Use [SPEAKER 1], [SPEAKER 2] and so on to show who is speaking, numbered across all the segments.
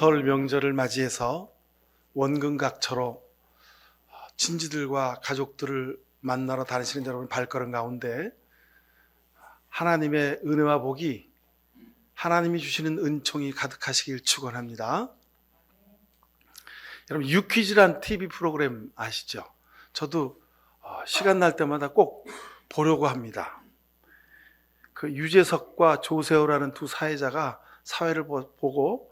[SPEAKER 1] 설 명절을 맞이해서 원근각처로 친지들과 가족들을 만나러 다니시는 여러분 발걸음 가운데 하나님의 은혜와 복이, 하나님이 주시는 은총이 가득하시길 축원합니다. 여러분 유퀴즈란 TV 프로그램 아시죠? 저도 시간 날 때마다 꼭 보려고 합니다. 그 유재석과 조세호라는 두 사회자가 사회를 보고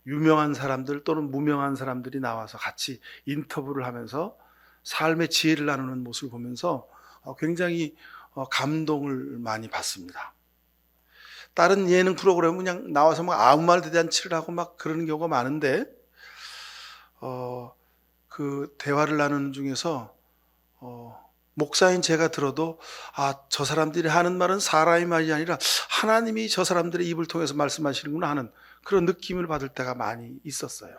[SPEAKER 1] 유명한 사람들 또는 무명한 사람들이 나와서 같이 인터뷰를 하면서 삶의 지혜를 나누는 모습을 보면서 굉장히 감동을 많이 받습니다. 다른 예능 프로그램은 그냥 나와서 막 아무 말 대잔치를 하고 막 그러는 경우가 많은데 그 대화를 나누는 중에서 목사인 제가 들어도 저 사람들이 하는 말은 사람의 말이 아니라 하나님이 저 사람들의 입을 통해서 말씀하시는구나 하는 그런 느낌을 받을 때가 많이 있었어요.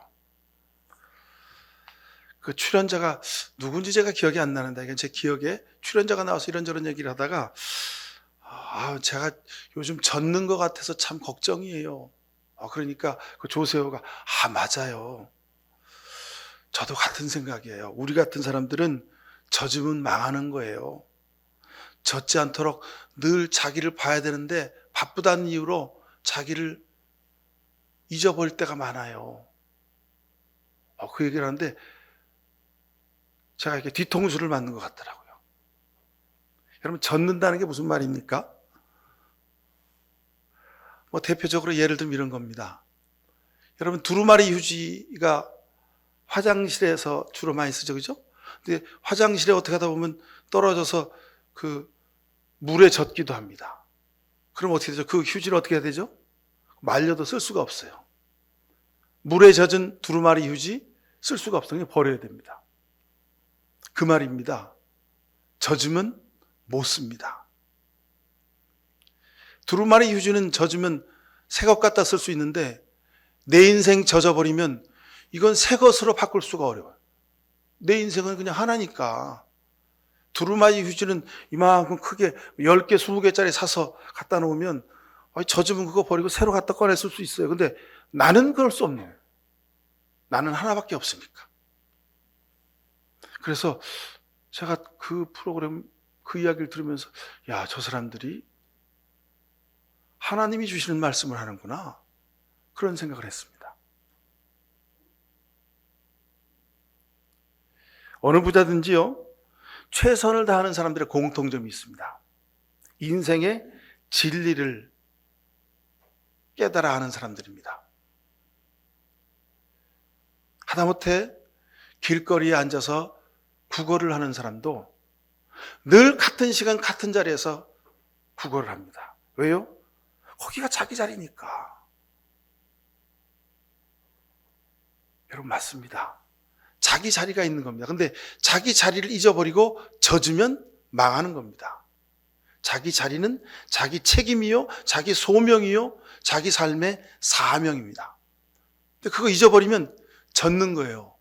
[SPEAKER 1] 그 출연자가 누군지 제가 기억이 안 나는데 제 기억에 출연자가 나와서 이런저런 얘기를 하다가 제가 요즘 젖는 것 같아서 참 걱정이에요. 그러니까 그 조세호가 맞아요. 저도 같은 생각이에요. 우리 같은 사람들은 젖으면 망하는 거예요. 젖지 않도록 늘 자기를 봐야 되는데 바쁘다는 이유로 자기를 잊어버릴 때가 많아요. 그 얘기를 하는데 제가 이렇게 뒤통수를 맞는 것 같더라고요. 여러분 젖는다는 게 무슨 말입니까? 대표적으로 예를 들면 이런 겁니다. 여러분 두루마리 휴지가 화장실에서 주로 많이 쓰죠, 그죠? 근데 화장실에 어떻게 하다 보면 떨어져서 그 물에 젖기도 합니다. 그럼 어떻게 되죠? 그 휴지를 어떻게 해야 되죠? 말려도 쓸 수가 없어요. 물에 젖은 두루마리 휴지 쓸 수가 없어요. 버려야 됩니다. 그 말입니다. 젖으면 못 씁니다. 두루마리 휴지는 젖으면 새 것 갖다 쓸 수 있는데 내 인생 젖어버리면 이건 새 것으로 바꿀 수가 어려워요. 내 인생은 그냥 하나니까. 두루마리 휴지는 이만큼 크게 10개, 20개짜리 사서 갖다 놓으면 젖으면 그거 버리고 새로 갖다 꺼내 쓸 수 있어요. 근데 나는 그럴 수 없네요. 나는 하나밖에 없으니까. 그래서 제가 그 프로그램, 그 이야기를 들으면서 저 사람들이 하나님이 주시는 말씀을 하는구나. 그런 생각을 했습니다. 어느 부자든지요, 최선을 다하는 사람들의 공통점이 있습니다. 인생의 진리를 깨달아 하는 사람들입니다. 하다못해 길거리에 앉아서 구걸을 하는 사람도 늘 같은 시간 같은 자리에서 구걸을 합니다. 왜요? 거기가 자기 자리니까. 여러분 맞습니다. 자기 자리가 있는 겁니다. 근데 자기 자리를 잊어버리고 젖으면 망하는 겁니다. 자기 자리는 자기 책임이요, 자기 소명이요, 자기 삶의 사명입니다. 근데 그거 잊어버리면 젖는 거예요.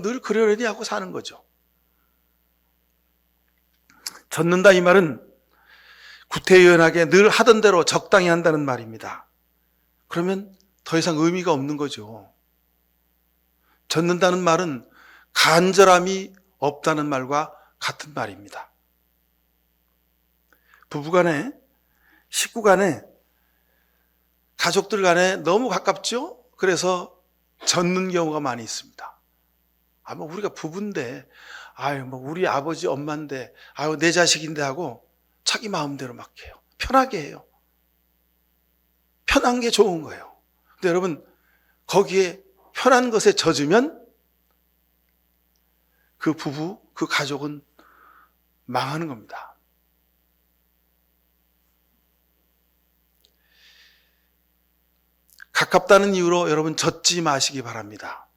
[SPEAKER 1] 늘 그러려니 하고 사는 거죠. 젖는다 이 말은 구태의연하게 늘 하던 대로 적당히 한다는 말입니다. 그러면 더 이상 의미가 없는 거죠. 젖는다는 말은 간절함이 없다는 말과 같은 말입니다. 부부간에, 식구간에, 가족들 간에 너무 가깝죠? 그래서 젖는 경우가 많이 있습니다. 우리가 부부인데, 우리 아버지, 엄마인데, 내 자식인데 하고 자기 마음대로 막 해요. 편하게 해요. 편한 게 좋은 거예요. 근데 여러분, 거기에 편한 것에 젖으면 그 부부, 그 가족은 망하는 겁니다. 가깝다는 이유로 여러분 젖지 마시기 바랍니다.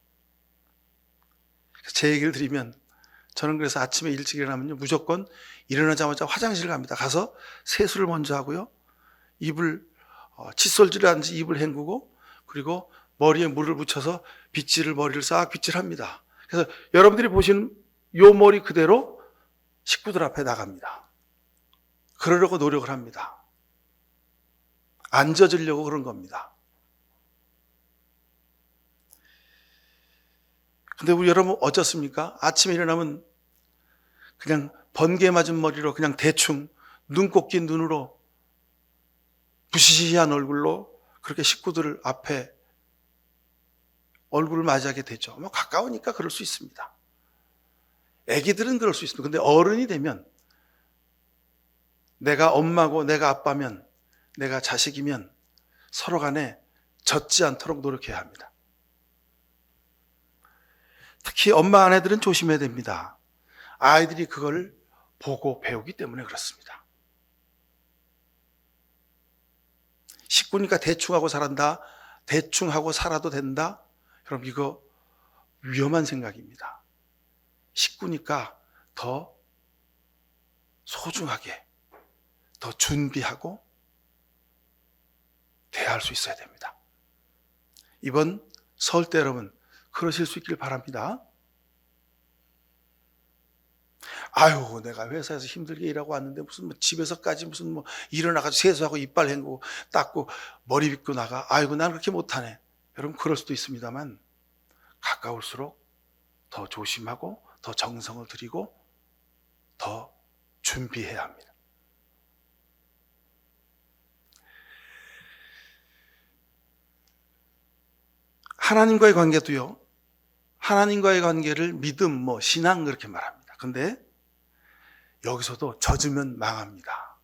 [SPEAKER 1] 제 얘기를 드리면 저는 그래서 아침에 일찍 일어나면요 무조건 일어나자마자 화장실 갑니다. 가서 세수를 먼저 하고요. 칫솔질을 하는지 입을 헹구고 그리고 머리에 물을 묻혀서 빗질을 머리를 싹 빗질합니다. 그래서 여러분들이 보시는 요 머리 그대로 식구들 앞에 나갑니다. 그러려고 노력을 합니다. 안 젖으려고 그런 겁니다. 근데 우리 여러분 어쩌습니까? 아침에 일어나면 그냥 번개 맞은 머리로 그냥 대충 눈곱 낀 눈으로 부시시한 얼굴로 그렇게 식구들 앞에 얼굴을 맞이하게 되죠. 뭐 가까우니까 그럴 수 있습니다. 아기들은 그럴 수 있습니다. 근데 어른이 되면 내가 엄마고 내가 아빠면 내가 자식이면 서로 간에 젖지 않도록 노력해야 합니다. 특히 엄마 아내들은 조심해야 됩니다. 아이들이 그걸 보고 배우기 때문에 그렇습니다. 식구니까 대충 하고 살았다. 대충 하고 살아도 된다. 여러분 이거 위험한 생각입니다. 식구니까 더 소중하게 더 준비하고 대할 수 있어야 됩니다. 이번 설 때 여러분 그러실 수 있길 바랍니다. 아유, 내가 회사에서 힘들게 일하고 왔는데 무슨 뭐 집에서까지 무슨 뭐 일어나가지고 세수하고 이빨 헹구고 닦고 머리 빗고 나가. 아이고, 난 그렇게 못하네. 여러분 그럴 수도 있습니다만 가까울수록 더 조심하고 더 정성을 들이고 더 준비해야 합니다. 하나님과의 관계도요. 하나님과의 관계를 믿음, 신앙 그렇게 말합니다. 근데 여기서도 젖으면 망합니다.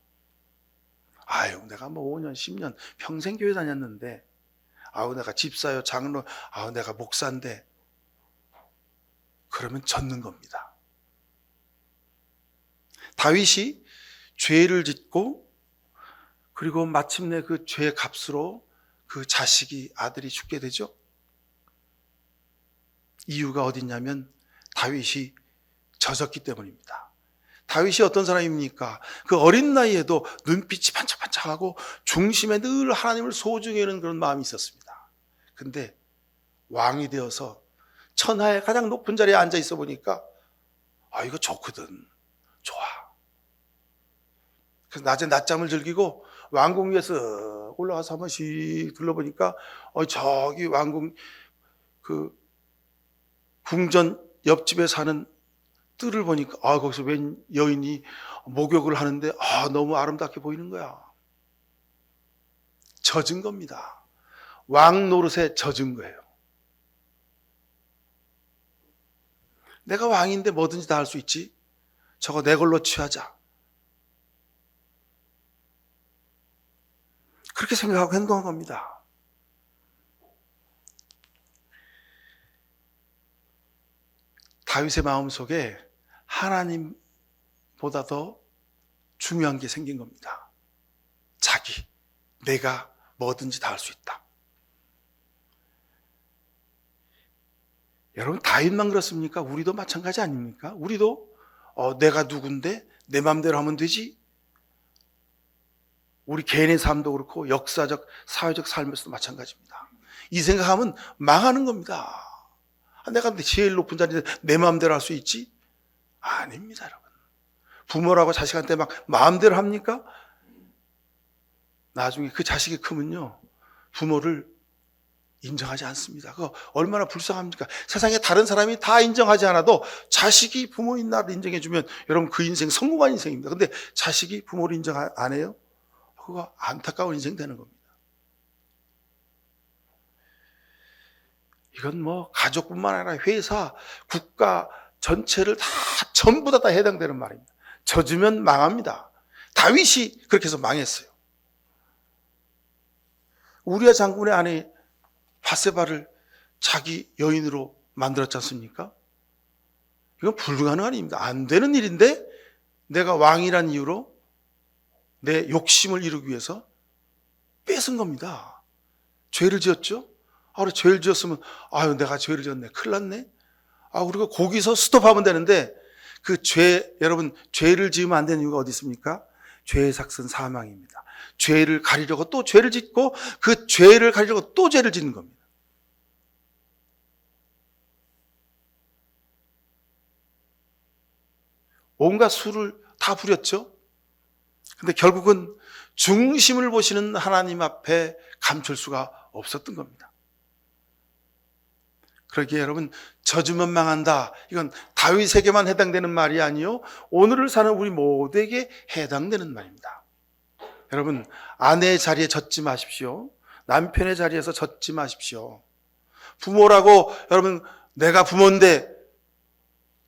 [SPEAKER 1] 아유, 내가 5년, 10년 평생 교회 다녔는데, 아우 내가 집사요, 장로, 아우 내가 목사인데, 그러면 젖는 겁니다. 다윗이 죄를 짓고 그리고 마침내 그 죄의 값으로 그 자식이 아들이 죽게 되죠. 이유가 어딨냐면 다윗이 젖었기 때문입니다. 다윗이 어떤 사람입니까? 그 어린 나이에도 눈빛이 반짝반짝하고 중심에 늘 하나님을 소중히 여기는 그런 마음이 있었습니다. 근데 왕이 되어서 천하의 가장 높은 자리에 앉아 있어 보니까 이거 좋거든. 좋아. 그래서 낮에 낮잠을 즐기고 왕궁 위에서 올라가서 한 번씩 둘러보니까 저기 왕궁 그 궁전 옆집에 사는 뜰을 보니까 거기서 웬 여인이 목욕을 하는데 너무 아름답게 보이는 거야. 젖은 겁니다. 왕 노릇에 젖은 거예요. 내가 왕인데 뭐든지 다 할 수 있지. 저거 내 걸로 취하자. 그렇게 생각하고 행동한 겁니다. 다윗의 마음속에 하나님보다 더 중요한 게 생긴 겁니다. 내가 뭐든지 다 할 수 있다. 여러분 다윗만 그렇습니까? 우리도 마찬가지 아닙니까? 우리도 내가 누군데 내 마음대로 하면 되지? 우리 개인의 삶도 그렇고 역사적, 사회적 삶에서도 마찬가지입니다. 이 생각하면 망하는 겁니다. 내가 제일 높은 자리인데 내 마음대로 할 수 있지? 아닙니다, 여러분. 부모라고 자식한테 막 마음대로 합니까? 나중에 그 자식이 크면요, 부모를 인정하지 않습니다. 그거 얼마나 불쌍합니까? 세상에 다른 사람이 다 인정하지 않아도 자식이 부모인 나를 인정해주면 여러분 그 인생 성공한 인생입니다. 근데 자식이 부모를 인정 안 해요? 그거 안타까운 인생 되는 겁니다. 이건 가족뿐만 아니라 회사, 국가 전체를 전부 다 해당되는 말입니다. 젖으면 망합니다. 다윗이 그렇게 해서 망했어요. 우리아 장군의 아내 바세바를 자기 여인으로 만들었지 않습니까? 이건 불가능한 일입니다. 안 되는 일인데 내가 왕이란 이유로 내 욕심을 이루기 위해서 뺏은 겁니다. 죄를 지었죠? 그래, 죄를 지었으면 내가 죄를 지었네. 큰일 났네. 우리가 거기서 스톱하면 되는데 그 죄, 여러분 죄를 지으면 안 되는 이유가 어디 있습니까? 죄의 삭은 사망입니다. 죄를 가리려고 또 죄를 짓고 그 죄를 가리려고 또 죄를 짓는 겁니다. 온갖 수를 다 부렸죠. 근데 결국은 중심을 보시는 하나님 앞에 감출 수가 없었던 겁니다. 그러기에 여러분, 젖으면 망한다, 이건 다윗에게만 해당되는 말이 아니요 오늘을 사는 우리 모두에게 해당되는 말입니다. 여러분, 아내의 자리에 젖지 마십시오. 남편의 자리에서 젖지 마십시오. 부모라고 여러분, 내가 부모인데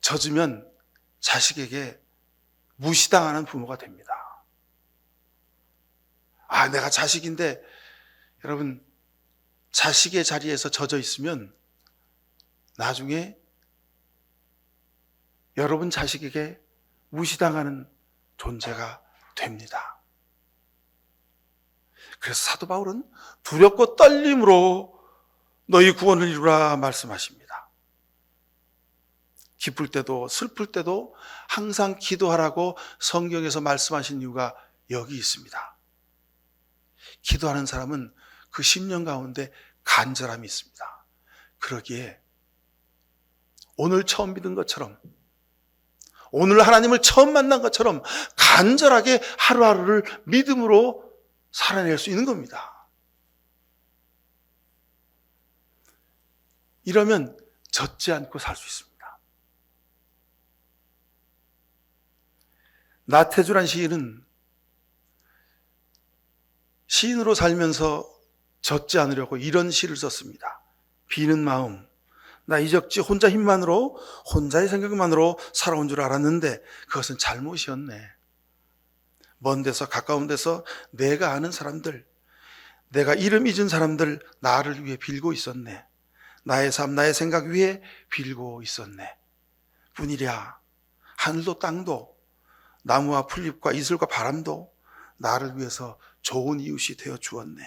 [SPEAKER 1] 젖으면 자식에게 무시당하는 부모가 됩니다. 내가 자식인데, 여러분, 자식의 자리에서 젖어 있으면 나중에 여러분 자식에게 무시당하는 존재가 됩니다. 그래서 사도 바울은 두렵고 떨림으로 너희 구원을 이루라 말씀하십니다. 기쁠 때도 슬플 때도 항상 기도하라고 성경에서 말씀하신 이유가 여기 있습니다. 기도하는 사람은 그 심령 가운데 간절함이 있습니다. 그러기에 오늘 처음 믿은 것처럼, 오늘 하나님을 처음 만난 것처럼 간절하게 하루하루를 믿음으로 살아낼 수 있는 겁니다. 이러면 젖지 않고 살 수 있습니다. 나태주란 시인은 시인으로 살면서 젖지 않으려고 이런 시를 썼습니다. 비는 마음, 나 이적지 혼자 힘만으로, 혼자의 생각만으로 살아온 줄 알았는데 그것은 잘못이었네. 먼 데서 가까운 데서 내가 아는 사람들, 내가 이름 잊은 사람들 나를 위해 빌고 있었네. 나의 삶, 나의 생각 위에 빌고 있었네. 뿐이랴 하늘도 땅도 나무와 풀잎과 이슬과 바람도 나를 위해서 좋은 이웃이 되어 주었네.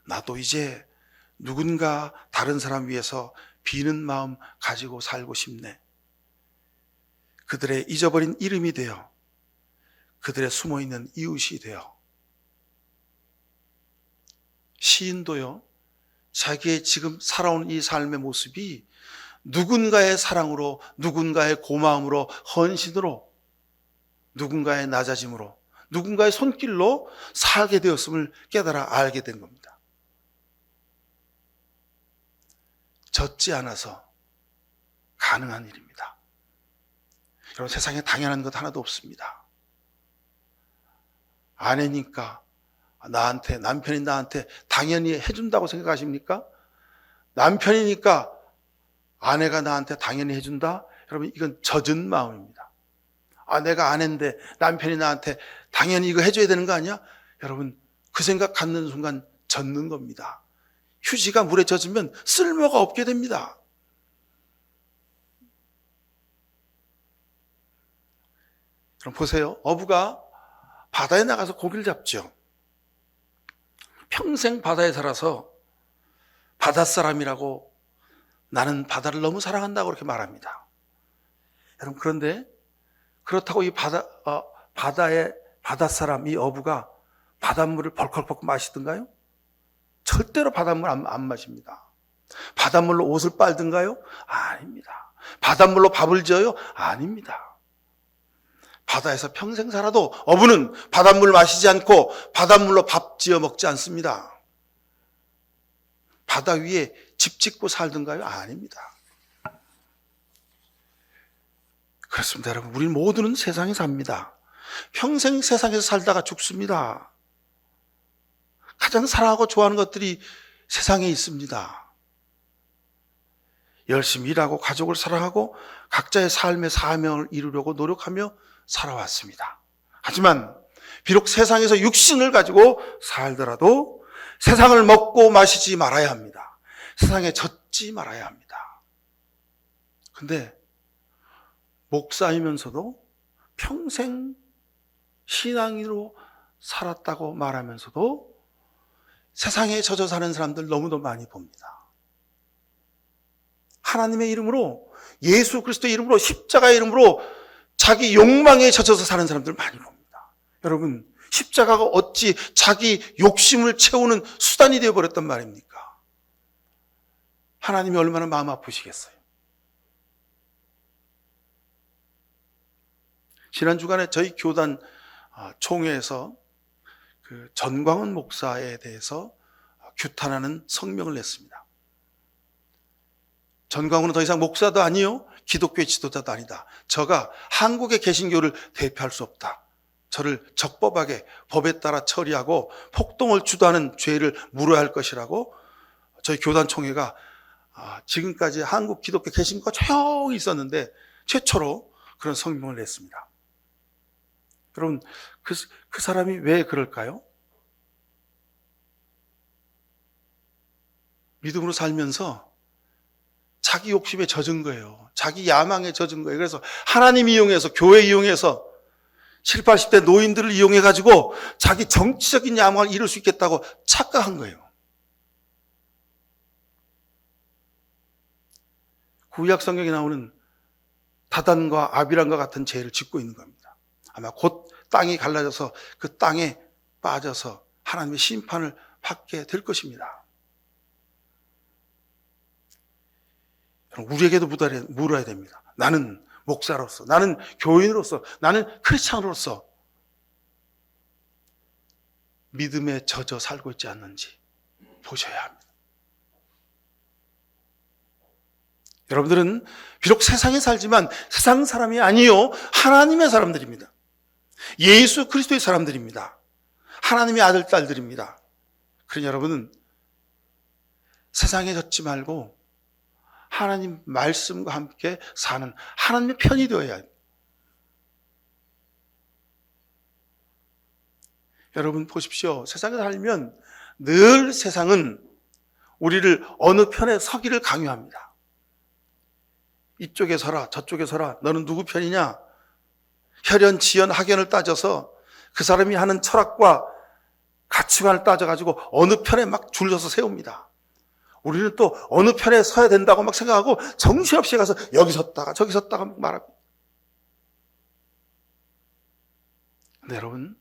[SPEAKER 1] 나도 이제 누군가 다른 사람 위해서 비는 마음 가지고 살고 싶네. 그들의 잊어버린 이름이 되어, 그들의 숨어있는 이웃이 되어. 시인도요, 자기의 지금 살아온 이 삶의 모습이 누군가의 사랑으로, 누군가의 고마움으로, 헌신으로, 누군가의 낮아짐으로, 누군가의 손길로 살게 되었음을 깨달아 알게 된 겁니다. 젖지 않아서 가능한 일입니다. 여러분, 세상에 당연한 것 하나도 없습니다. 아내니까 나한테, 남편이 나한테 당연히 해준다고 생각하십니까? 남편이니까 아내가 나한테 당연히 해준다? 여러분, 이건 젖은 마음입니다. 내가 아내인데 남편이 나한테 당연히 이거 해줘야 되는 거 아니야? 여러분, 그 생각 갖는 순간 젖는 겁니다. 휴지가 물에 젖으면 쓸모가 없게 됩니다. 그럼 보세요. 어부가 바다에 나가서 고기를 잡죠. 평생 바다에 살아서 바닷사람이라고, 나는 바다를 너무 사랑한다고 그렇게 말합니다. 여러분, 그런데 그렇다고 이 바다의 바닷사람, 이 어부가 바닷물을 벌컥벌컥 마시던가요? 절대로 바닷물 안 마십니다. 바닷물로 옷을 빨든가요? 아닙니다. 바닷물로 밥을 지어요? 아닙니다. 바다에서 평생 살아도 어부는 바닷물 마시지 않고 바닷물로 밥 지어 먹지 않습니다. 바다 위에 집 짓고 살든가요? 아닙니다. 그렇습니다, 여러분. 우리 모두는 세상에 삽니다. 평생 세상에서 살다가 죽습니다. 가장 사랑하고 좋아하는 것들이 세상에 있습니다. 열심히 일하고 가족을 사랑하고 각자의 삶의 사명을 이루려고 노력하며 살아왔습니다. 하지만 비록 세상에서 육신을 가지고 살더라도 세상을 먹고 마시지 말아야 합니다. 세상에 젖지 말아야 합니다. 근데 목사이면서도 평생 신앙인으로 살았다고 말하면서도 세상에 젖어 사는 사람들 너무도 많이 봅니다. 하나님의 이름으로, 예수 그리스도의 이름으로, 십자가의 이름으로 자기 욕망에 젖어서 사는 사람들 많이 봅니다. 여러분, 십자가가 어찌 자기 욕심을 채우는 수단이 되어버렸단 말입니까? 하나님이 얼마나 마음 아프시겠어요. 지난 주간에 저희 교단 총회에서 그 전광훈 목사에 대해서 규탄하는 성명을 냈습니다. 전광훈은 더 이상 목사도 아니요, 기독교의 지도자도 아니다. 저가 한국의 개신교를 대표할 수 없다. 저를 적법하게 법에 따라 처리하고 폭동을 주도하는 죄를 물어야 할 것이라고 저희 교단 총회가 지금까지 한국 기독교 개신교가 조용히 있었는데 최초로 그런 성명을 냈습니다. 여러분, 그 사람이 왜 그럴까요? 믿음으로 살면서 자기 욕심에 젖은 거예요. 자기 야망에 젖은 거예요. 그래서 하나님 이용해서, 교회 이용해서 70, 80대 노인들을 이용해가지고 자기 정치적인 야망을 이룰 수 있겠다고 착각한 거예요. 구약 성경에 나오는 다단과 아비람과 같은 죄를 짓고 있는 겁니다. 아마 곧 땅이 갈라져서 그 땅에 빠져서 하나님의 심판을 받게 될 것입니다. 우리에게도 물어야 됩니다. 나는 목사로서, 나는 교인으로서, 나는 크리스찬으로서 믿음에 젖어 살고 있지 않는지 보셔야 합니다. 여러분들은 비록 세상에 살지만 세상 사람이 아니요, 하나님의 사람들입니다. 예수 그리스도의 사람들입니다. 하나님의 아들, 딸들입니다. 그러니 여러분은 세상에 젖지 말고 하나님 말씀과 함께 사는 하나님의 편이 되어야 해요. 여러분 보십시오. 세상에 살면 늘 세상은 우리를 어느 편에 서기를 강요합니다. 이쪽에 서라, 저쪽에 서라. 너는 누구 편이냐? 혈연, 지연, 학연을 따져서 그 사람이 하는 철학과 가치관을 따져가지고 어느 편에 막 줄서서 세웁니다. 우리는 또 어느 편에 서야 된다고 막 생각하고 정신없이 가서 여기 섰다가 저기 섰다가 말하고. 근데 여러분,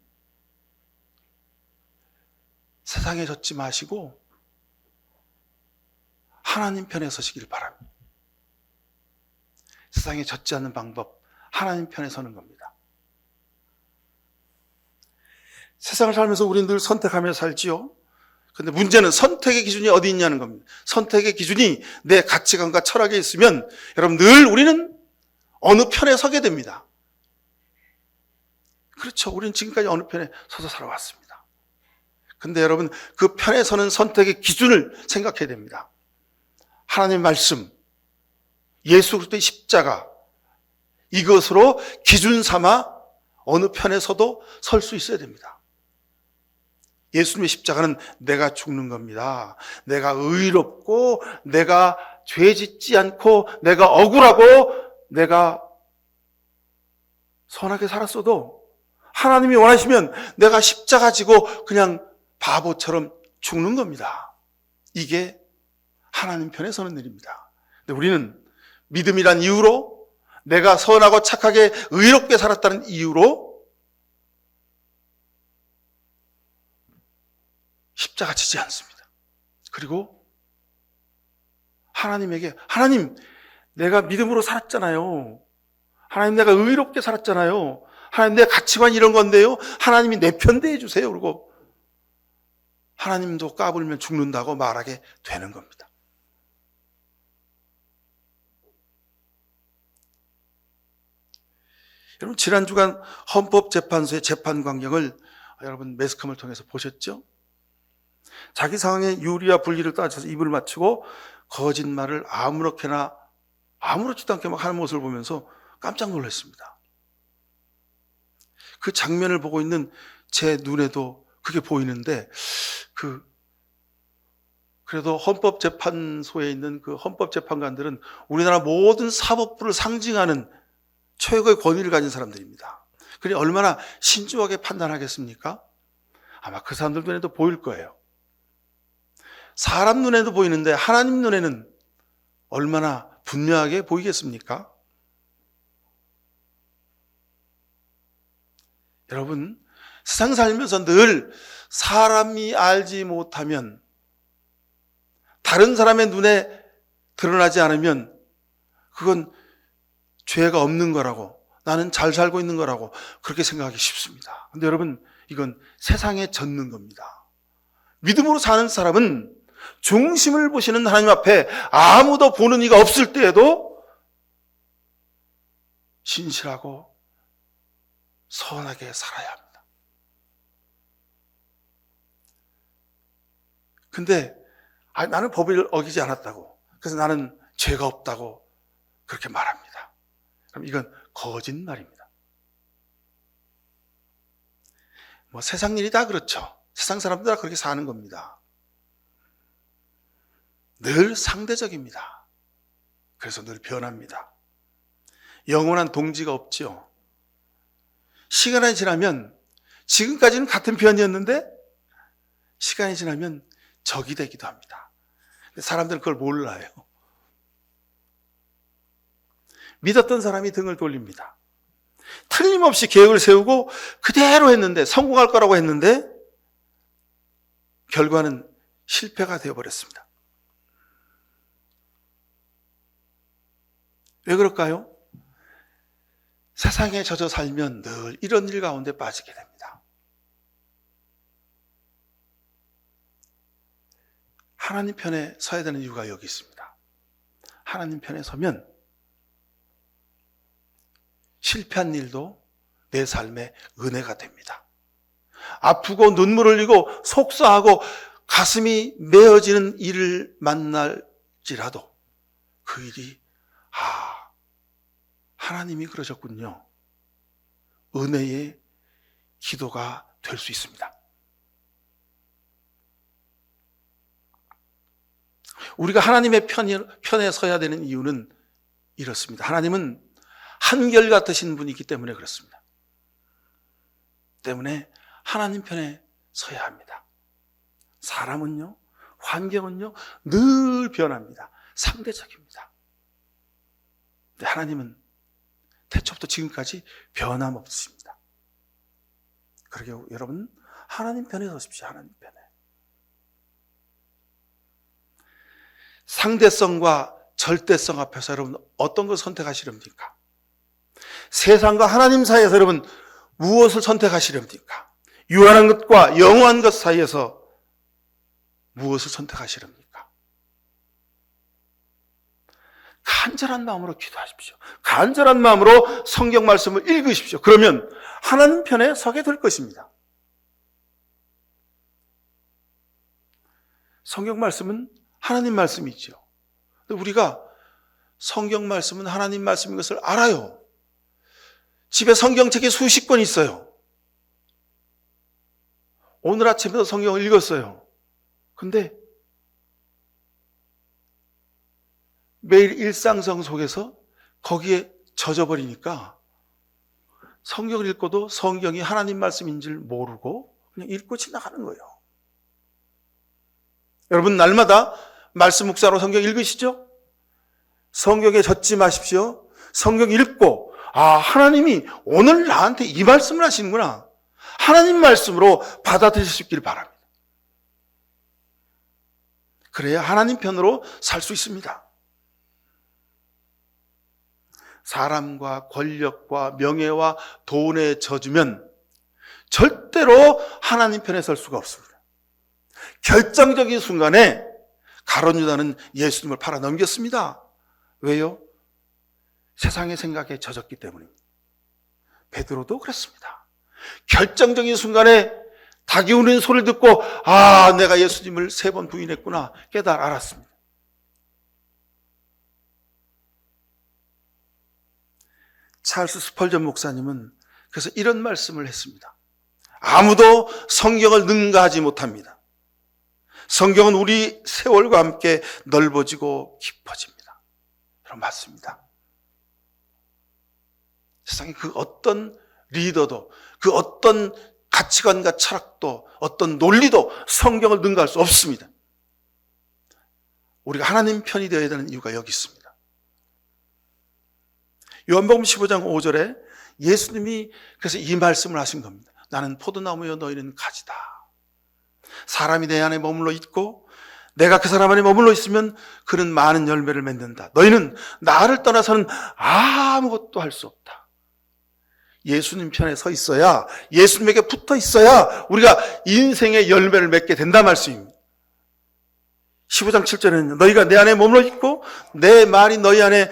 [SPEAKER 1] 세상에 젖지 마시고 하나님 편에 서시길 바랍니다. 세상에 젖지 않는 방법, 하나님 편에 서는 겁니다. 세상을 살면서 우리는 늘 선택하며 살지요. 근데 문제는 선택의 기준이 어디 있냐는 겁니다. 선택의 기준이 내 가치관과 철학에 있으면 여러분 늘 우리는 어느 편에 서게 됩니다. 그렇죠. 우리는 지금까지 어느 편에 서서 살아왔습니다. 근데 여러분 그 편에 서는 선택의 기준을 생각해야 됩니다. 하나님의 말씀, 예수 그리스도의 십자가, 이것으로 기준 삼아 어느 편에 서도 설 수 있어야 됩니다. 예수님의 십자가는 내가 죽는 겁니다. 내가 의롭고 내가 죄 짓지 않고 내가 억울하고 내가 선하게 살았어도 하나님이 원하시면 내가 십자가 지고 그냥 바보처럼 죽는 겁니다. 이게 하나님 편에 서는 일입니다. 근데 우리는 믿음이란 이유로 내가 선하고 착하게 의롭게 살았다는 이유로 십자가 지지 않습니다. 그리고 하나님에게 하나님 내가 믿음으로 살았잖아요. 하나님 내가 의롭게 살았잖아요. 하나님 내 가치관 이런 건데요. 하나님이 내 편 대해 주세요. 그리고 하나님도 까불면 죽는다고 말하게 되는 겁니다. 여러분 지난 주간 헌법재판소의 재판 광경을 여러분 매스컴을 통해서 보셨죠? 자기 상황의 유리와 불리를 따져서 입을 맞추고 거짓말을 아무렇게나 아무렇지도 않게 막 하는 모습을 보면서 깜짝 놀랐습니다. 그 장면을 보고 있는 제 눈에도 그게 보이는데 그래도 헌법재판소에 있는 그 헌법재판관들은 우리나라 모든 사법부를 상징하는 최고의 권위를 가진 사람들입니다. 그러니 얼마나 신중하게 판단하겠습니까? 아마 그 사람들 눈에도 보일 거예요. 사람 눈에도 보이는데 하나님 눈에는 얼마나 분명하게 보이겠습니까? 여러분, 세상 살면서 늘 사람이 알지 못하면 다른 사람의 눈에 드러나지 않으면 그건 죄가 없는 거라고 나는 잘 살고 있는 거라고 그렇게 생각하기 쉽습니다. 근데 여러분 이건 세상에 젖는 겁니다. 믿음으로 사는 사람은 중심을 보시는 하나님 앞에 아무도 보는 이가 없을 때에도 신실하고 선하게 살아야 합니다. 근데 나는 법을 어기지 않았다고, 그래서 나는 죄가 없다고 그렇게 말합니다. 그럼 이건 거짓말입니다. 세상 일이 다 그렇죠. 세상 사람들 다 그렇게 사는 겁니다. 늘 상대적입니다. 그래서 늘 변합니다. 영원한 동지가 없죠. 시간이 지나면, 지금까지는 같은 편이었는데 시간이 지나면 적이 되기도 합니다. 사람들은 그걸 몰라요. 믿었던 사람이 등을 돌립니다. 틀림없이 계획을 세우고 그대로 했는데, 성공할 거라고 했는데 결과는 실패가 되어버렸습니다. 왜 그럴까요? 세상에 젖어 살면 늘 이런 일 가운데 빠지게 됩니다. 하나님 편에 서야 되는 이유가 여기 있습니다. 하나님 편에 서면 실패한 일도 내 삶의 은혜가 됩니다. 아프고 눈물 흘리고 속상하고 가슴이 메어지는 일을 만날지라도 그 일이 하나님이 그러셨군요, 은혜의 기도가 될 수 있습니다. 우리가 하나님의 편에 서야 되는 이유는 이렇습니다. 하나님은 한결같으신 분이기 때문에 그렇습니다. 때문에 하나님 편에 서야 합니다. 사람은요, 환경은요, 늘 변합니다. 상대적입니다. 근데 하나님은 태초부터 지금까지 변함없습니다. 그러게 여러분, 하나님 편에 서십시오. 하나님 편에. 상대성과 절대성 앞에서 여러분 어떤 걸 선택하시렵니까? 세상과 하나님 사이에서 여러분 무엇을 선택하시렵니까? 유한한 것과 영원한 것 사이에서 무엇을 선택하시렵니까? 간절한 마음으로 기도하십시오. 간절한 마음으로 성경 말씀을 읽으십시오. 그러면 하나님 편에 서게 될 것입니다. 성경 말씀은 하나님 말씀이죠. 우리가 성경 말씀은 하나님 말씀인 것을 알아요. 집에 성경책이 수십 권 있어요. 오늘 아침에도 성경을 읽었어요. 근데 매일 일상성 속에서 거기에 젖어버리니까 성경을 읽고도 성경이 하나님 말씀인 줄 모르고 그냥 읽고 지나가는 거예요. 여러분 날마다 말씀 묵상으로 성경 읽으시죠? 성경에 젖지 마십시오. 성경 읽고 하나님이 오늘 나한테 이 말씀을 하시는구나, 하나님 말씀으로 받아들일 수 있기를 바랍니다. 그래야 하나님 편으로 살 수 있습니다. 사람과 권력과 명예와 돈에 젖으면 절대로 하나님 편에 설 수가 없습니다. 결정적인 순간에 가룟 유다는 예수님을 팔아 넘겼습니다. 왜요? 세상의 생각에 젖었기 때문입니다. 베드로도 그랬습니다. 결정적인 순간에 닭이 우는 소리를 듣고 내가 예수님을 3번 부인했구나 알았습니다. 찰스 스펄전 목사님은 그래서 이런 말씀을 했습니다. 아무도 성경을 능가하지 못합니다. 성경은 우리 세월과 함께 넓어지고 깊어집니다. 그럼 맞습니다. 세상에 그 어떤 리더도, 그 어떤 가치관과 철학도, 어떤 논리도 성경을 능가할 수 없습니다. 우리가 하나님 편이 되어야 되는 이유가 여기 있습니다. 요한복음 15장 5절에 예수님이 그래서 이 말씀을 하신 겁니다. 나는 포도나무여 너희는 가지다. 사람이 내 안에 머물러 있고 내가 그 사람 안에 머물러 있으면 그는 많은 열매를 맺는다. 너희는 나를 떠나서는 아무것도 할 수 없다. 예수님 편에 서 있어야, 예수님에게 붙어 있어야 우리가 인생의 열매를 맺게 된다 말씀입니다. 15장 7절에는 너희가 내 안에 머물러 있고 내 말이 너희 안에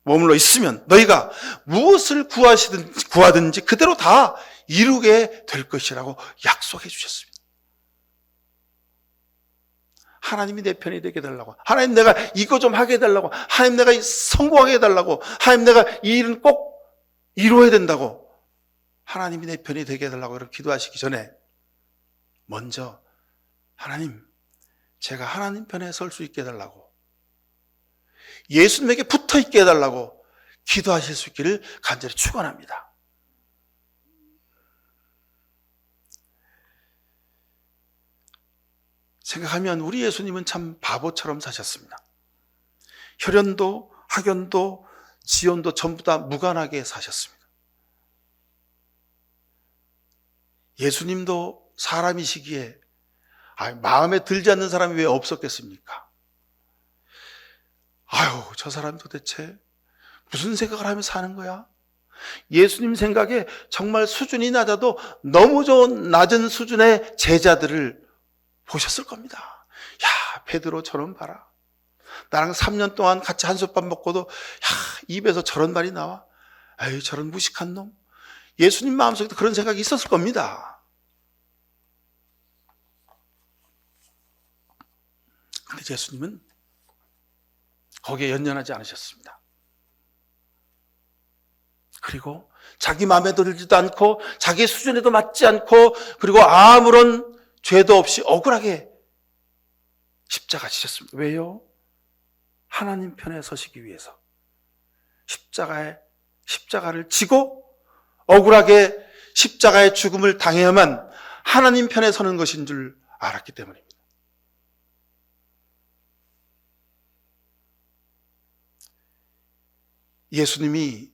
[SPEAKER 1] 머물러 있으면 너희가 무엇을 구하든지 그대로 다 이루게 될 것이라고 약속해 주셨습니다. 하나님이 내 편이 되게 해달라고, 하나님 내가 이거 좀 하게 해달라고, 하나님 내가 성공하게 해달라고, 하나님 내가 이 일은 꼭 이루어야 된다고, 하나님이 내 편이 되게 해달라고 이렇게 기도하시기 전에 먼저 하나님, 제가 하나님 편에 설 수 있게 해달라고, 예수님에게 붙어 있게 해달라고 기도하실 수 있기를 간절히 축원합니다. 생각하면 우리 예수님은 참 바보처럼 사셨습니다. 혈연도 학연도 지연도 전부 다 무관하게 사셨습니다. 예수님도 사람이시기에 마음에 들지 않는 사람이 왜 없었겠습니까? 아유, 저 사람이 도대체 무슨 생각을 하며 사는 거야? 예수님 생각에 정말 수준이 낮아도 너무 좋은 낮은 수준의 제자들을 보셨을 겁니다. 야, 베드로 저런 봐라. 나랑 3년 동안 같이 한솥밥 먹고도 야, 입에서 저런 말이 나와. 에이, 저런 무식한 놈. 예수님 마음속에도 그런 생각이 있었을 겁니다. 근데 예수님은 거기에 연연하지 않으셨습니다. 그리고 자기 마음에 들지도 않고 자기 수준에도 맞지 않고 그리고 아무런 죄도 없이 억울하게 십자가 지셨습니다. 왜요? 하나님 편에 서시기 위해서 십자가를 지고 억울하게 십자가의 죽음을 당해야만 하나님 편에 서는 것인 줄 알았기 때문입니다. 예수님이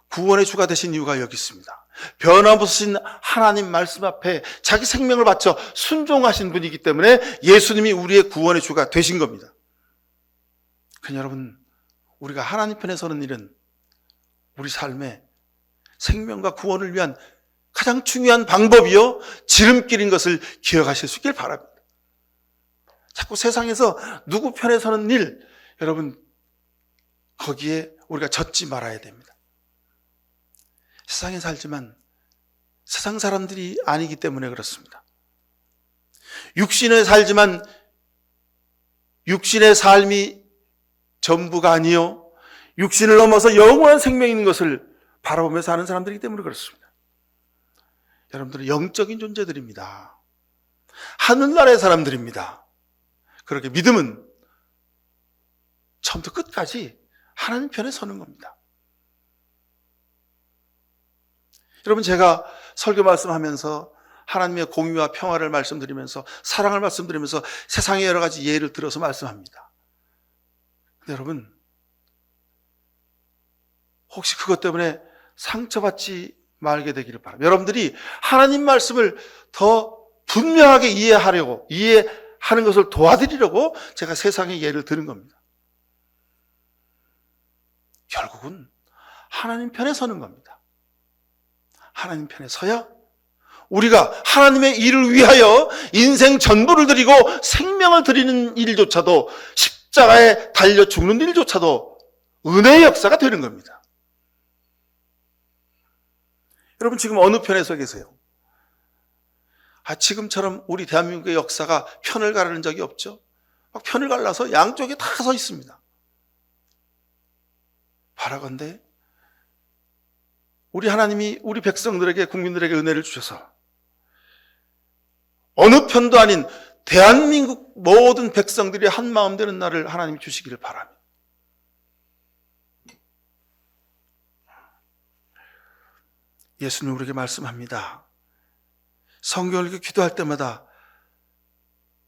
[SPEAKER 1] 구원의 주가 되신 이유가 여기 있습니다. 변함없으신 하나님 말씀 앞에 자기 생명을 바쳐 순종하신 분이기 때문에 예수님이 우리의 구원의 주가 되신 겁니다. 그러니 여러분, 우리가 하나님 편에 서는 일은 우리 삶에 생명과 구원을 위한 가장 중요한 방법이요 지름길인 것을 기억하실 수 있길 바랍니다. 자꾸 세상에서 누구 편에 서는 일, 여러분 거기에 우리가 젖지 말아야 됩니다. 세상에 살지만 세상 사람들이 아니기 때문에 그렇습니다. 육신에 살지만 육신의 삶이 전부가 아니요 육신을 넘어서 영원한 생명이 있는 것을 바라보며 사는 사람들이기 때문에 그렇습니다. 여러분들은 영적인 존재들입니다. 하늘나라의 사람들입니다. 그렇게 믿음은 처음부터 끝까지 하나님 편에 서는 겁니다. 여러분, 제가 설교 말씀하면서 하나님의 공의와 평화를 말씀드리면서 사랑을 말씀드리면서 세상의 여러 가지 예를 들어서 말씀합니다. 근데 여러분, 혹시 그것 때문에 상처받지 말게 되기를 바랍니다. 여러분들이 하나님 말씀을 더 분명하게 이해하는 것을 도와드리려고 제가 세상의 예를 드는 겁니다. 결국은 하나님 편에 서는 겁니다. 하나님 편에 서야 우리가 하나님의 일을 위하여 인생 전부를 드리고 생명을 드리는 일조차도 십자가에 달려 죽는 일조차도 은혜의 역사가 되는 겁니다. 여러분 지금 어느 편에 서 계세요? 지금처럼 우리 대한민국의 역사가 편을 가르는 적이 없죠. 막 편을 갈라서 양쪽에 다 서 있습니다. 바라건대 우리 하나님이 우리 백성들에게 국민들에게 은혜를 주셔서 어느 편도 아닌 대한민국 모든 백성들이 한 마음 되는 날을 하나님이 주시기를 바랍니다. 예수님 우리에게 말씀합니다. 성경을 읽고 기도할 때마다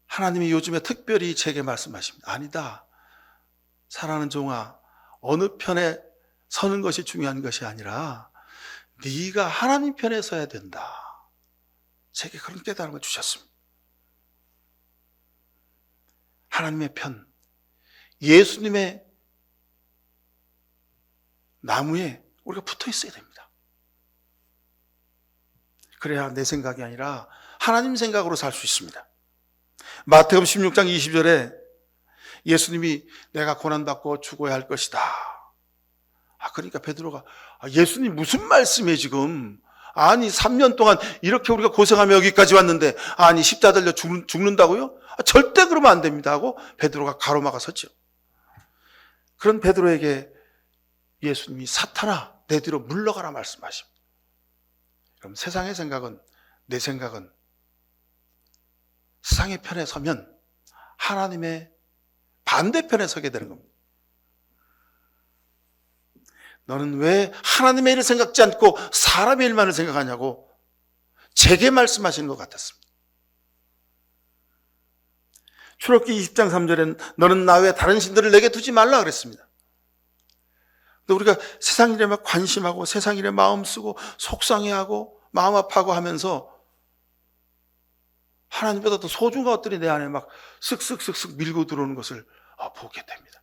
[SPEAKER 1] 하나님이 요즘에 특별히 제게 말씀하십니다. 아니다. 사랑하는 종아, 어느 편에 서는 것이 중요한 것이 아니라 네가 하나님 편에 서야 된다. 제게 그런 깨달음을 주셨습니다. 하나님의 편, 예수님의 나무에 우리가 붙어 있어야 됩니다. 그래야 내 생각이 아니라 하나님 생각으로 살 수 있습니다. 마태복음 16장 20절에 예수님이 내가 고난받고 죽어야 할 것이다. 그러니까 베드로가 예수님 무슨 말씀이에요 지금? 아니 3년 동안 이렇게 우리가 고생하며 여기까지 왔는데 아니 십자가 달려 죽는다고요? 절대 그러면 안 됩니다 하고 베드로가 가로막아 섰죠. 그런 베드로에게 예수님이 사탄아 내 뒤로 물러가라 말씀하십니다. 그럼 세상의 생각은, 내 생각은 세상의 편에 서면 하나님의 반대편에 서게 되는 겁니다. 너는 왜 하나님의 일을 생각지 않고 사람의 일만을 생각하냐고 제게 말씀하시는 것 같았습니다. 출애굽기 20장 3절엔 너는 나 외에 다른 신들을 내게 두지 말라 그랬습니다. 근데 우리가 세상 일에 막 관심하고 세상 일에 마음 쓰고 속상해하고 마음 아파하고 하면서 하나님보다 더 소중한 것들이 내 안에 막 쓱쓱쓱쓱 밀고 들어오는 것을 보게 됩니다.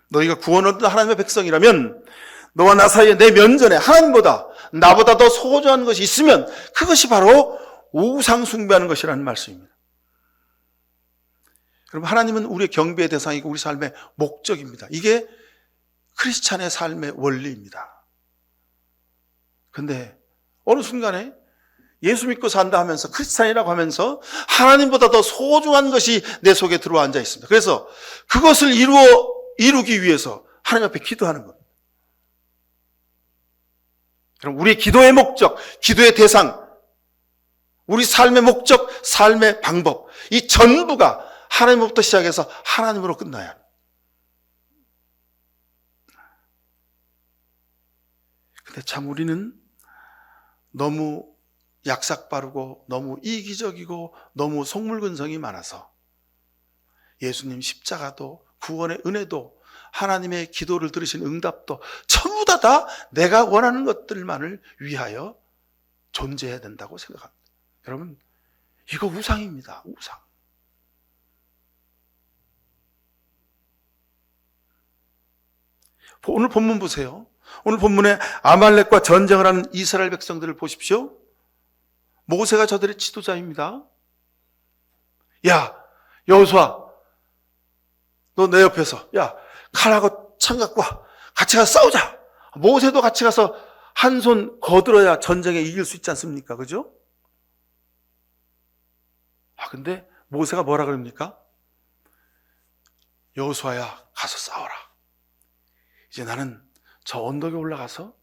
[SPEAKER 1] 너희가 구원 얻은 하나님의 백성이라면 너와 나 사이에 내 면전에 하나님보다 나보다 더 소중한 것이 있으면 그것이 바로 우상 숭배하는 것이라는 말씀입니다. 여러분 하나님은 우리의 경배의 대상이고 우리 삶의 목적입니다. 이게 크리스찬의 삶의 원리입니다. 그런데 어느 순간에 예수 믿고 산다 하면서 크리스찬이라고 하면서 하나님보다 더 소중한 것이 내 속에 들어와 앉아 있습니다. 그래서 그것을 이루기 위해서 하나님 앞에 기도하는 겁니다. 여러분 우리의 기도의 목적, 기도의 대상, 우리 삶의 목적, 삶의 방법 이 전부가 하나님으로부터 시작해서 하나님으로 끝나야 합니다. 근데 참 우리는 너무 약삭빠르고 너무 이기적이고 너무 속물근성이 많아서 예수님 십자가도 구원의 은혜도 하나님의 기도를 들으신 응답도 전부 다 내가 원하는 것들만을 위하여 존재해야 된다고 생각합니다. 여러분 이거 우상입니다. 우상. 오늘 본문 보세요. 오늘 본문에 아말렉과 전쟁을 하는 이스라엘 백성들을 보십시오. 모세가 저들의 지도자입니다. 야 여호수아 너 내 옆에서 야 칼하고 창 갖고 와. 같이 가서 싸우자. 모세도 같이 가서 한 손 거들어야 전쟁에 이길 수 있지 않습니까? 그죠? 근데 모세가 뭐라 그럽니까? 여호수아야 가서 싸워라. 이제 나는 저 언덕에 올라가서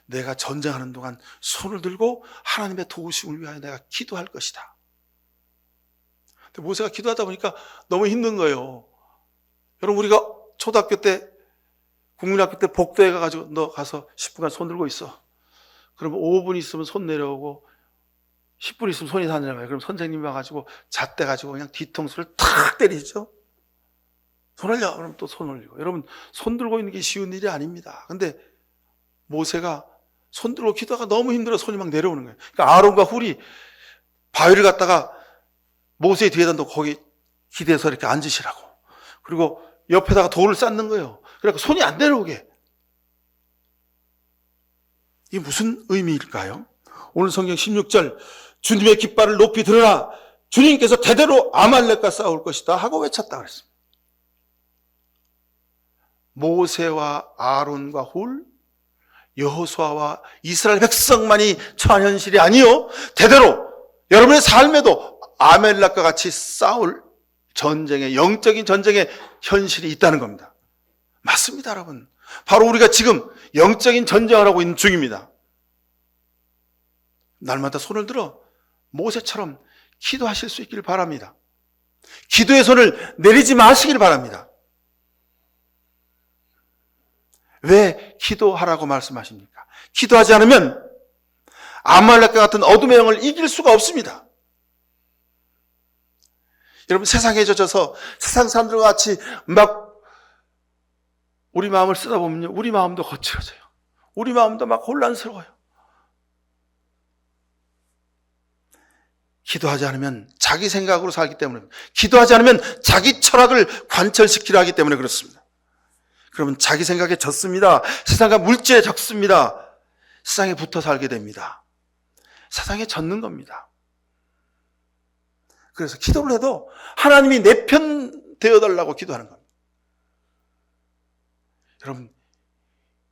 [SPEAKER 1] 내가 전쟁하는 동안 손을 들고 하나님의 도우심을 위하여 내가 기도할 것이다. 근데 모세가 기도하다 보니까 너무 힘든 거예요. 여러분 우리가 초등학교 때 국민학교 때 복도에 가가지고 너 가서 10분간 손 들고 있어. 그러면 5분 있으면 손 내려오고 10분 있으면 손이 다 내려와요. 그럼 선생님이 와가지고 잣대가지고 그냥 뒤통수를 탁 때리죠. 손 올려. 그럼 또 손 올리고. 여러분 손 들고 있는 게 쉬운 일이 아닙니다. 근데 모세가 손 들고 기도하다가 너무 힘들어 손이 막 내려오는 거예요. 그러니까 아론과 훌이 바위를 갖다가 모세의 뒤에다 놓고 거기 기대서 이렇게 앉으시라고. 그리고 옆에다가 돌을 쌓는 거예요. 그래서 손이 안 내려오게. 이게 무슨 의미일까요? 오늘 성경 16절 주님의 깃발을 높이 들어라. 주님께서 대대로 아말렉과 싸울 것이다 하고 외쳤다 그랬습니다. 모세와 아론과 훌, 여호수아와 이스라엘 백성만이 처한 현실이 아니요 대대로 여러분의 삶에도 아말렉과 같이 싸울 전쟁의 영적인 전쟁의 현실이 있다는 겁니다. 맞습니다, 여러분. 바로 우리가 지금 영적인 전쟁을 하고 있는 중입니다. 날마다 손을 들어 모세처럼 기도하실 수 있기를 바랍니다. 기도의 손을 내리지 마시길 바랍니다. 왜 기도하라고 말씀하십니까? 기도하지 않으면 아말렉과 같은 어둠의 영을 이길 수가 없습니다. 여러분 세상에 젖어서 세상 사람들과 같이 막 우리 마음을 쓰다 보면요 우리 마음도 거칠어져요. 우리 마음도 막 혼란스러워요. 기도하지 않으면 자기 생각으로 살기 때문에, 기도하지 않으면 자기 철학을 관철시키려 하기 때문에 그렇습니다. 그러면 자기 생각에 젖습니다. 세상과 물질에 젖습니다. 세상에 붙어 살게 됩니다. 세상에 젖는 겁니다. 그래서 기도를 해도 하나님이 내 편 되어달라고 기도하는 겁니다. 여러분,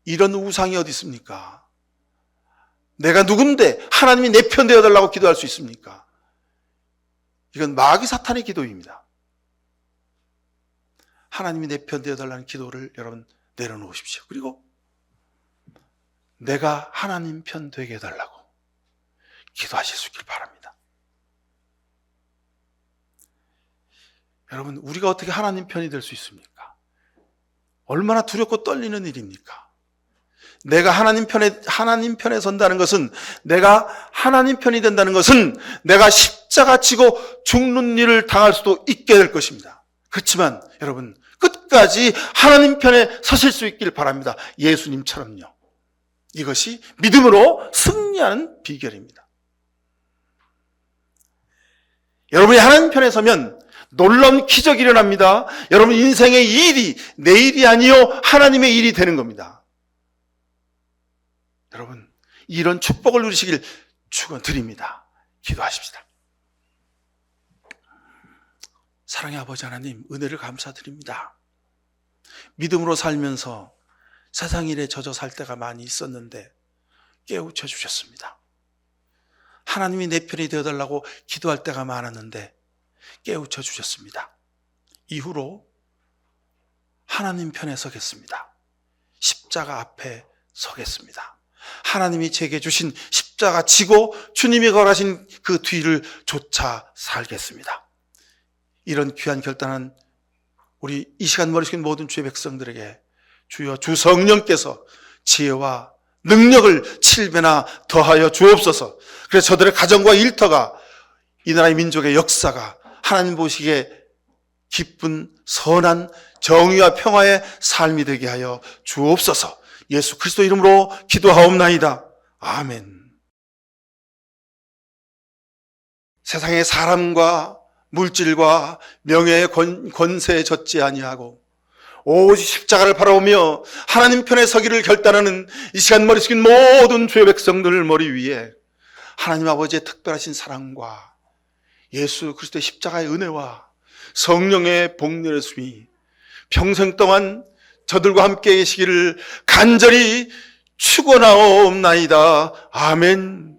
[SPEAKER 1] 이런 우상이 어디 있습니까? 내가 누군데 하나님이 내 편 되어달라고 기도할 수 있습니까? 이건 마귀 사탄의 기도입니다. 하나님이 내 편 되어달라는 기도를 여러분 내려놓으십시오. 그리고 내가 하나님 편 되게 해달라고 기도하실 수 있길 바랍니다. 여러분, 우리가 어떻게 하나님 편이 될 수 있습니까? 얼마나 두렵고 떨리는 일입니까? 내가 하나님 편에 선다는 것은, 내가 하나님 편이 된다는 것은 내가 십자가 지고 죽는 일을 당할 수도 있게 될 것입니다. 그렇지만 여러분, 끝까지 하나님 편에 서실 수 있길 바랍니다. 예수님처럼요. 이것이 믿음으로 승리하는 비결입니다. 여러분이 하나님 편에 서면 놀라운 기적이 일어납니다. 여러분 인생의 일이 내 일이 아니요 하나님의 일이 되는 겁니다. 여러분, 이런 축복을 누리시길 축원드립니다. 기도하십시다. 사랑의 아버지 하나님, 은혜를 감사드립니다. 믿음으로 살면서 세상 일에 젖어 살 때가 많이 있었는데 깨우쳐 주셨습니다. 하나님이 내 편이 되어달라고 기도할 때가 많았는데 깨우쳐 주셨습니다. 이후로 하나님 편에 서겠습니다. 십자가 앞에 서겠습니다. 하나님이 제게 주신 십자가 지고 주님이 걸으신 그 뒤를 쫓아 살겠습니다. 이런 귀한 결단은 우리 이 시간 머리 숙인 모든 주의 백성들에게 주여 주 성령께서 지혜와 능력을 7배나 더하여 주옵소서. 그래서 저들의 가정과 일터가 이 나라의 민족의 역사가 하나님 보시기에 기쁜 선한 정의와 평화의 삶이 되게 하여 주옵소서. 예수 그리스도 이름으로 기도하옵나이다. 아멘. 세상의 사람과 물질과 명예의 권세에 젖지 아니하고 오직 십자가를 바라보며 하나님 편에 서기를 결단하는 이 시간 머리 숙인 모든 주의 백성들 머리 위에 하나님 아버지의 특별하신 사랑과 예수 그리스도의 십자가의 은혜와 성령의 복렬의 숨이 평생 동안 저들과 함께 계시기를 간절히 축원하옵나이다. 아멘.